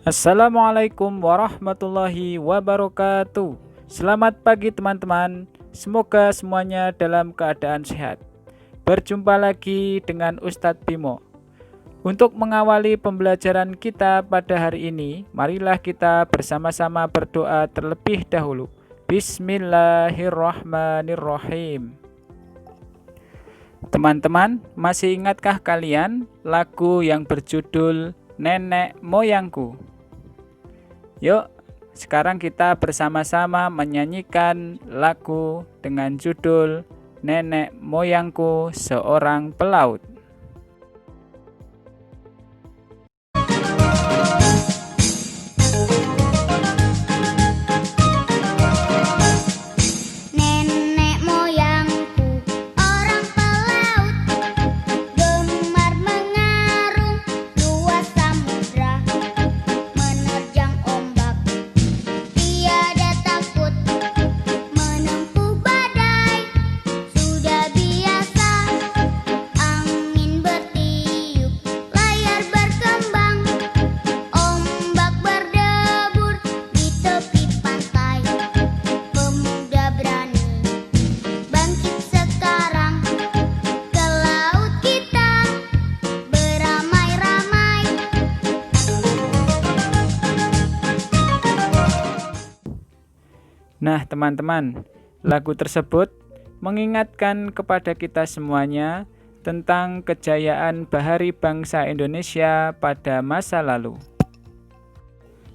Assalamualaikum warahmatullahi wabarakatuh. Selamat pagi teman-teman. Semoga semuanya dalam keadaan sehat. Berjumpa lagi dengan Ustadz Bimo. Untuk mengawali pembelajaran kita pada hari ini, marilah kita bersama-sama berdoa terlebih dahulu. Bismillahirrahmanirrahim. Teman-teman, masih ingatkah kalian lagu yang berjudul Nenek Moyangku? Yuk, sekarang kita bersama-sama menyanyikan lagu dengan judul Nenek Moyangku Seorang Pelaut. Nah, teman-teman, lagu tersebut mengingatkan kepada kita semuanya tentang kejayaan bahari bangsa Indonesia pada masa lalu.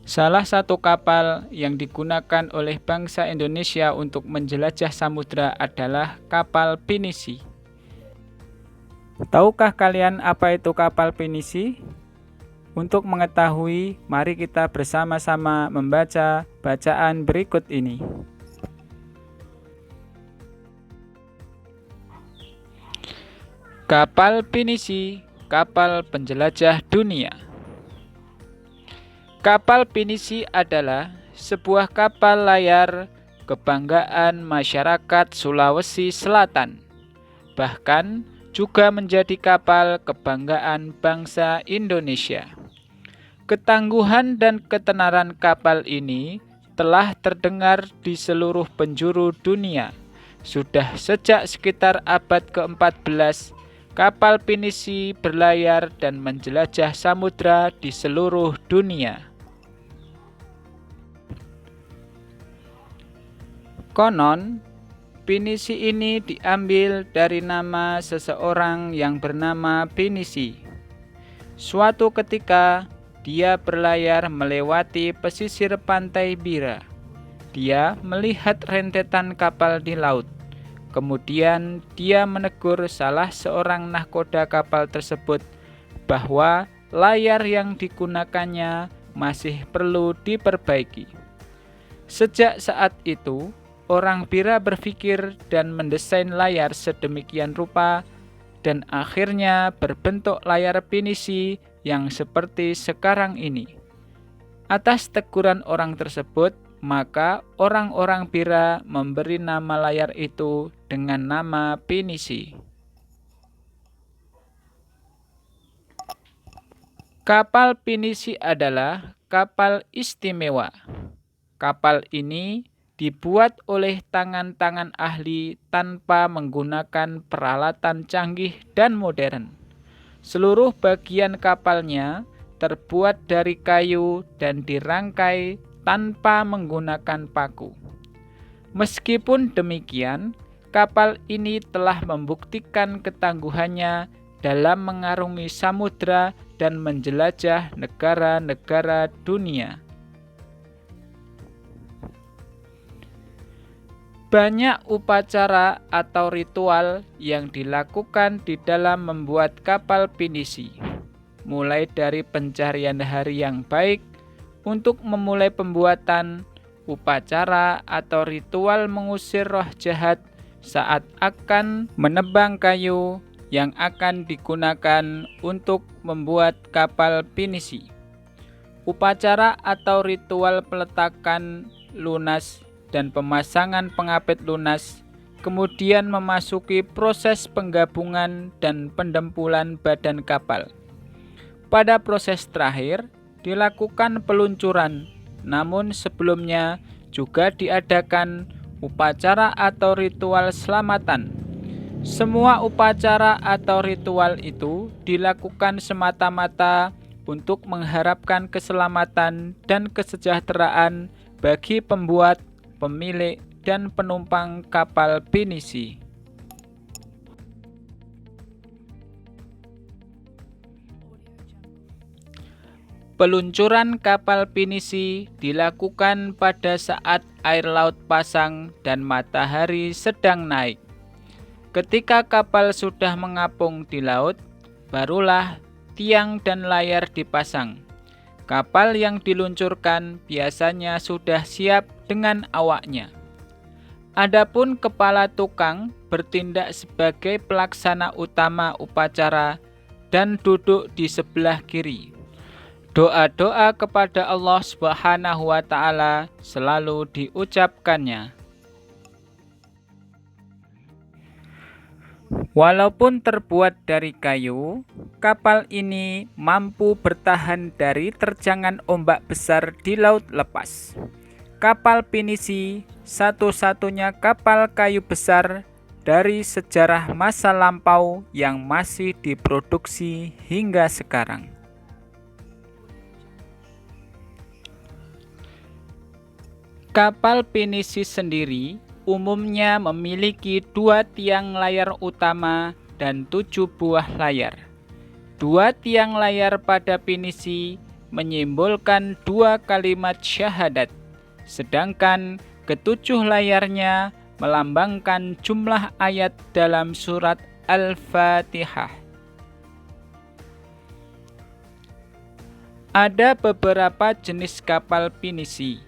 Salah satu kapal yang digunakan oleh bangsa Indonesia untuk menjelajah samudra adalah kapal pinisi. Tahukah kalian apa itu kapal pinisi? Untuk mengetahui, mari kita bersama-sama membaca bacaan berikut ini. Kapal pinisi, kapal penjelajah dunia. Kapal pinisi adalah sebuah kapal layar kebanggaan masyarakat Sulawesi Selatan. Bahkan juga menjadi kapal kebanggaan bangsa Indonesia. Ketangguhan dan ketenaran kapal ini telah terdengar di seluruh penjuru dunia. Sudah sejak sekitar abad ke-14, kapal pinisi berlayar dan menjelajah samudra di seluruh dunia. Konon, pinisi ini diambil dari nama seseorang yang bernama Pinisi. Suatu ketika, dia berlayar melewati pesisir pantai Bira. Dia melihat rentetan kapal di laut. Kemudian dia menegur salah seorang nahkoda kapal tersebut bahwa layar yang digunakannya masih perlu diperbaiki. Sejak saat itu, orang Bira berpikir dan mendesain layar sedemikian rupa dan akhirnya berbentuk layar pinisi yang seperti sekarang ini. Atas teguran orang tersebut, maka orang-orang Bira memberi nama layar itu dengan nama pinisi. Kapal pinisi adalah kapal istimewa. Kapal ini dibuat oleh tangan-tangan ahli tanpa menggunakan peralatan canggih dan modern. Seluruh bagian kapalnya terbuat dari kayu dan dirangkai tanpa menggunakan paku. Meskipun demikian, kapal ini telah membuktikan ketangguhannya dalam mengarungi samudra dan menjelajah negara-negara dunia. Banyak upacara atau ritual yang dilakukan di dalam membuat kapal pinisi, mulai dari pencarian hari yang baik untuk memulai pembuatan, upacara atau ritual mengusir roh jahat saat akan menebang kayu yang akan digunakan untuk membuat kapal pinisi. Upacara atau ritual peletakan lunas dan pemasangan pengapit lunas, kemudian memasuki proses penggabungan dan pendempulan badan kapal. Pada proses terakhir, dilakukan peluncuran, namun sebelumnya juga diadakan upacara atau ritual selamatan. Semua upacara atau ritual itu dilakukan semata-mata untuk mengharapkan keselamatan dan kesejahteraan bagi pembuat, pemilik, dan penumpang kapal pinisi. Peluncuran kapal pinisi dilakukan pada saat air laut pasang dan matahari sedang naik. Ketika kapal sudah mengapung di laut, barulah tiang dan layar dipasang. Kapal yang diluncurkan biasanya sudah siap dengan awaknya. Adapun kepala tukang bertindak sebagai pelaksana utama upacara dan duduk di sebelah kiri. Doa-doa kepada Allah Subhanahu wa Ta'ala selalu diucapkannya. Walaupun terbuat dari kayu, kapal ini mampu bertahan dari terjangan ombak besar di laut lepas. Kapal pinisi satu-satunya kapal kayu besar dari sejarah masa lampau yang masih diproduksi hingga sekarang. Kapal pinisi sendiri umumnya memiliki 2 tiang layar utama dan 7 buah layar. 2 tiang layar pada pinisi menyimbolkan 2 kalimat syahadat, sedangkan ke-7 layarnya melambangkan jumlah ayat dalam surat Al-Fatihah. Ada beberapa jenis kapal pinisi,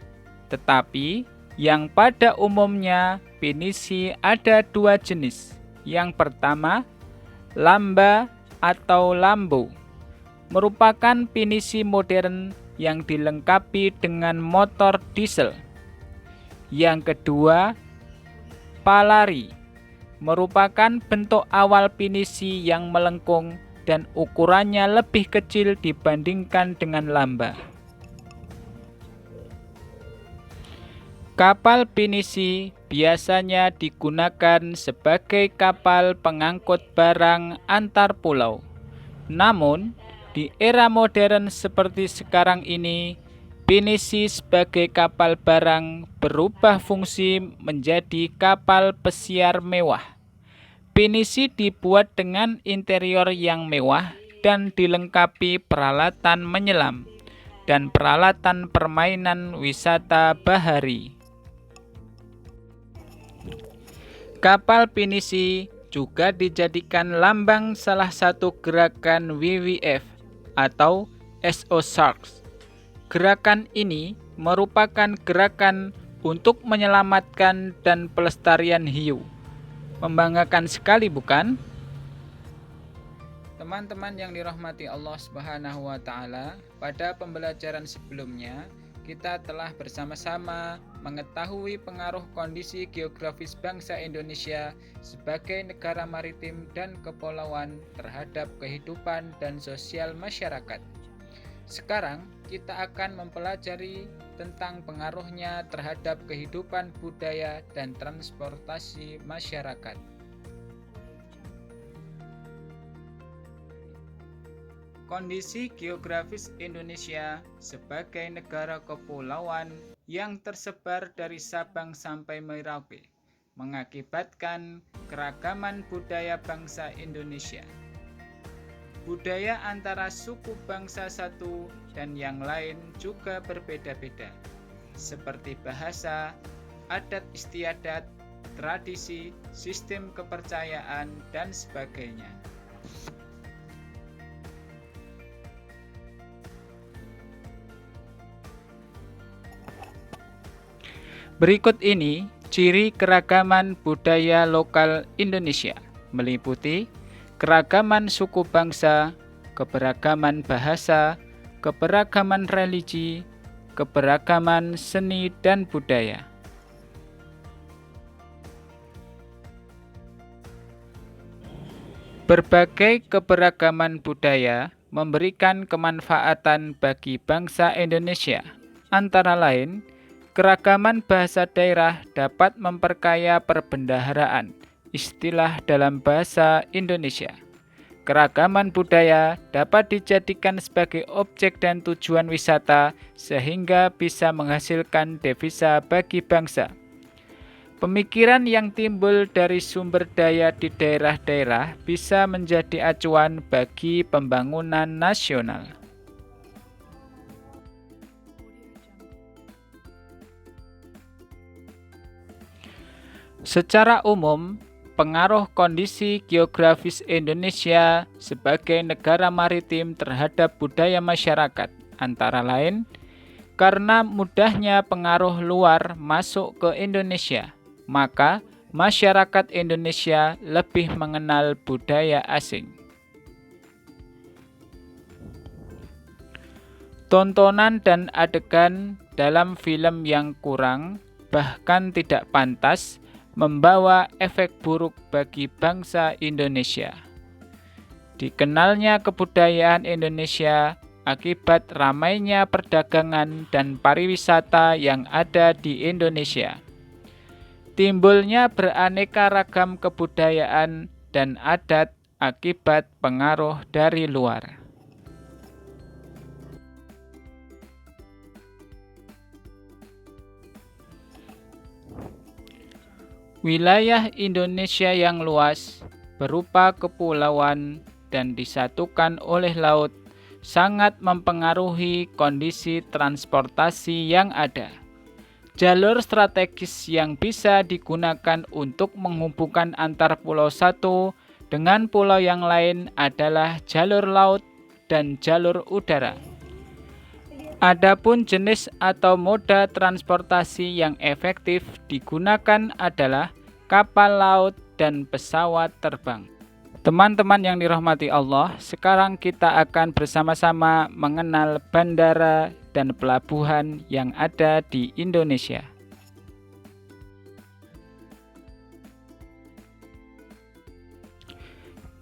tetapi yang pada umumnya pinisi ada 2 jenis. Yang pertama, lamba atau lambo, merupakan pinisi modern yang dilengkapi dengan motor diesel. Yang kedua, palari, merupakan bentuk awal pinisi yang melengkung dan ukurannya lebih kecil dibandingkan dengan lamba. Kapal pinisi biasanya digunakan sebagai kapal pengangkut barang antar pulau. Namun, di era modern seperti sekarang ini, pinisi sebagai kapal barang berubah fungsi menjadi kapal pesiar mewah. Pinisi dibuat dengan interior yang mewah dan dilengkapi peralatan menyelam dan peralatan permainan wisata bahari. Kapal pinisi juga dijadikan lambang salah satu gerakan WWF atau SO Sharks. Gerakan ini merupakan gerakan untuk menyelamatkan dan pelestarian hiu. Membanggakan sekali, bukan? Teman-teman yang dirahmati Allah Subhanahu wa Ta'ala, pada pembelajaran sebelumnya kita telah bersama-sama mengetahui pengaruh kondisi geografis bangsa Indonesia sebagai negara maritim dan kepulauan terhadap kehidupan dan sosial masyarakat. Sekarang kita akan mempelajari tentang pengaruhnya terhadap kehidupan budaya dan transportasi masyarakat. Kondisi geografis Indonesia sebagai negara kepulauan yang tersebar dari Sabang sampai Merauke mengakibatkan keragaman budaya bangsa Indonesia. Budaya antara suku bangsa satu dan yang lain juga berbeda-beda, seperti bahasa, adat istiadat, tradisi, sistem kepercayaan, dan sebagainya. Berikut ini ciri keragaman budaya lokal Indonesia, meliputi keragaman suku bangsa, keberagaman bahasa, keberagaman religi, keberagaman seni dan budaya. Berbagai keberagaman budaya memberikan kemanfaatan bagi bangsa Indonesia. Antara lain, keragaman bahasa daerah dapat memperkaya perbendaharaan istilah dalam bahasa Indonesia. Keragaman budaya dapat dijadikan sebagai objek dan tujuan wisata sehingga bisa menghasilkan devisa bagi bangsa. Pemikiran yang timbul dari sumber daya di daerah-daerah bisa menjadi acuan bagi pembangunan nasional. Secara umum, pengaruh kondisi geografis Indonesia sebagai negara maritim terhadap budaya masyarakat, antara lain, karena mudahnya pengaruh luar masuk ke Indonesia, maka masyarakat Indonesia lebih mengenal budaya asing. Tontonan dan adegan dalam film yang kurang, bahkan tidak pantas, membawa efek buruk bagi bangsa Indonesia. Dikenalnya kebudayaan Indonesia akibat ramainya perdagangan dan pariwisata yang ada di Indonesia. Timbulnya beraneka ragam kebudayaan dan adat akibat pengaruh dari luar. Wilayah Indonesia yang luas, berupa kepulauan dan disatukan oleh laut, sangat mempengaruhi kondisi transportasi yang ada. Jalur strategis yang bisa digunakan untuk menghubungkan antar pulau satu dengan pulau yang lain adalah jalur laut dan jalur udara. Adapun jenis atau moda transportasi yang efektif digunakan adalah kapal laut dan pesawat terbang. Teman-teman yang dirahmati Allah, sekarang kita akan bersama-sama mengenal bandara dan pelabuhan yang ada di Indonesia.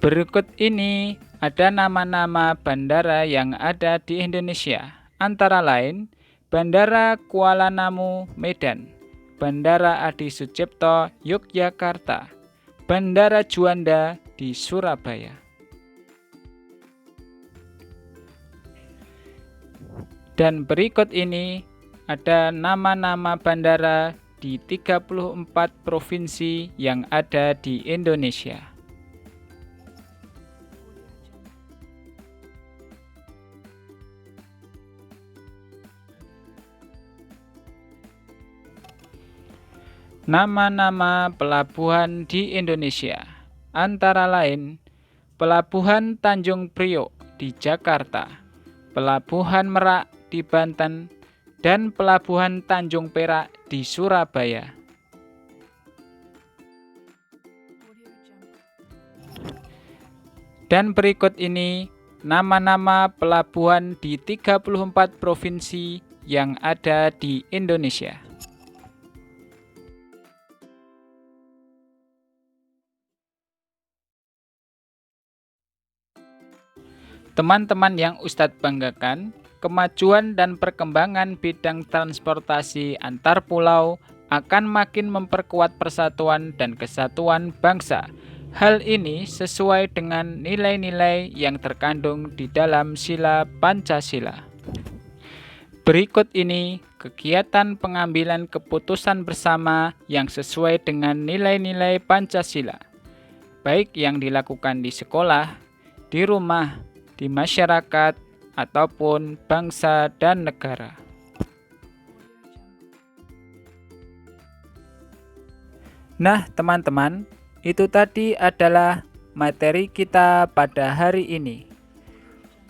Berikut ini ada nama-nama bandara yang ada di Indonesia. Antara lain, Bandara Kuala Namu, Medan, Bandara Adi Sucipto, Yogyakarta, Bandara Juanda di Surabaya. Dan berikut ini ada nama-nama bandara di 34 provinsi yang ada di Indonesia. Nama-nama pelabuhan di Indonesia, antara lain Pelabuhan Tanjung Priok di Jakarta, Pelabuhan Merak di Banten, dan Pelabuhan Tanjung Perak di Surabaya. Dan berikut ini nama-nama pelabuhan di 34 provinsi yang ada di Indonesia. Teman-teman yang Ustadz banggakan, kemajuan dan perkembangan bidang transportasi antar pulau akan makin memperkuat persatuan dan kesatuan bangsa. Hal ini sesuai dengan nilai-nilai yang terkandung di dalam Sila Pancasila. Berikut ini kegiatan pengambilan keputusan bersama yang sesuai dengan nilai-nilai Pancasila, baik yang dilakukan di sekolah, di rumah, di masyarakat, ataupun bangsa dan negara. Nah, teman-teman, itu tadi adalah materi kita pada hari ini.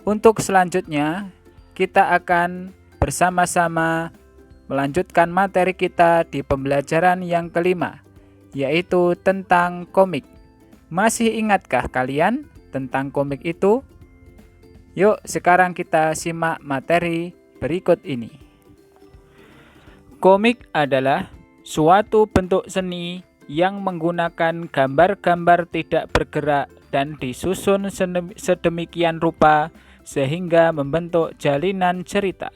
Untuk selanjutnya, kita akan bersama-sama melanjutkan materi kita di pembelajaran yang kelima, yaitu tentang komik. Masih ingatkah kalian tentang komik itu? Yuk, sekarang kita simak materi berikut ini. Komik adalah suatu bentuk seni yang menggunakan gambar-gambar tidak bergerak dan disusun sedemikian rupa sehingga membentuk jalinan cerita.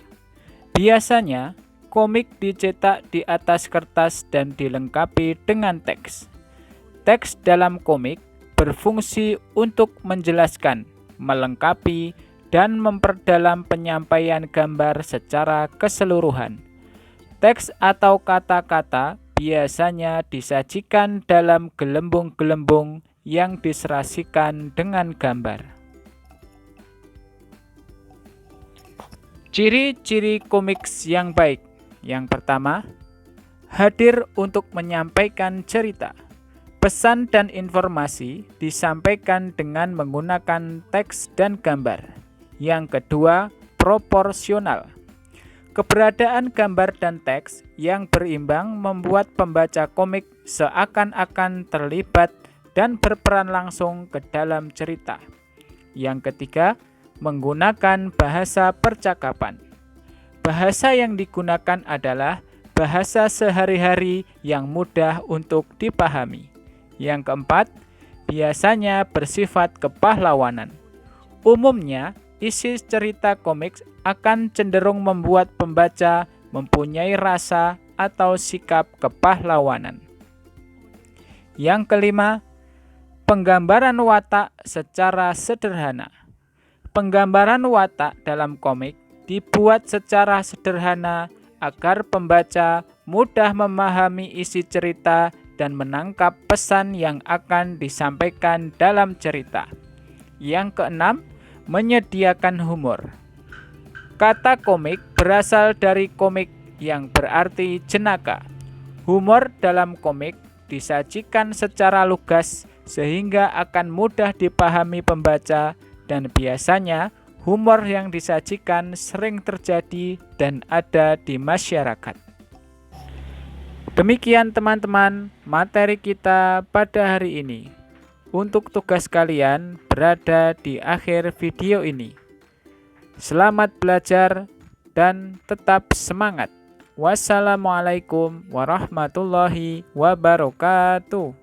Biasanya, komik dicetak di atas kertas dan dilengkapi dengan teks. Teks dalam komik berfungsi untuk menjelaskan, melengkapi, dan memperdalam penyampaian gambar secara keseluruhan. Teks atau kata-kata biasanya disajikan dalam gelembung-gelembung yang diserasikan dengan gambar. Ciri-ciri komiks yang baik. Yang pertama, hadir untuk menyampaikan cerita. Pesan dan informasi disampaikan dengan menggunakan teks dan gambar. Yang kedua, proporsional. Keberadaan gambar dan teks yang berimbang membuat pembaca komik seakan-akan terlibat dan berperan langsung ke dalam cerita. Yang ketiga, menggunakan bahasa percakapan. Bahasa yang digunakan adalah bahasa sehari-hari yang mudah untuk dipahami. Yang keempat, biasanya bersifat kepahlawanan. Umumnya, isi cerita komik akan cenderung membuat pembaca mempunyai rasa atau sikap kepahlawanan. Yang kelima, penggambaran watak secara sederhana. Penggambaran watak dalam komik dibuat secara sederhana agar pembaca mudah memahami isi cerita dan menangkap pesan yang akan disampaikan dalam cerita. Yang keenam, menyediakan humor. Kata komik berasal dari komik yang berarti jenaka. Humor dalam komik disajikan secara lugas sehingga akan mudah dipahami pembaca, dan biasanya humor yang disajikan sering terjadi dan ada di masyarakat. Demikian teman-teman materi kita pada hari ini. Untuk tugas kalian berada di akhir video ini. Selamat belajar dan tetap semangat. Wassalamualaikum warahmatullahi wabarakatuh.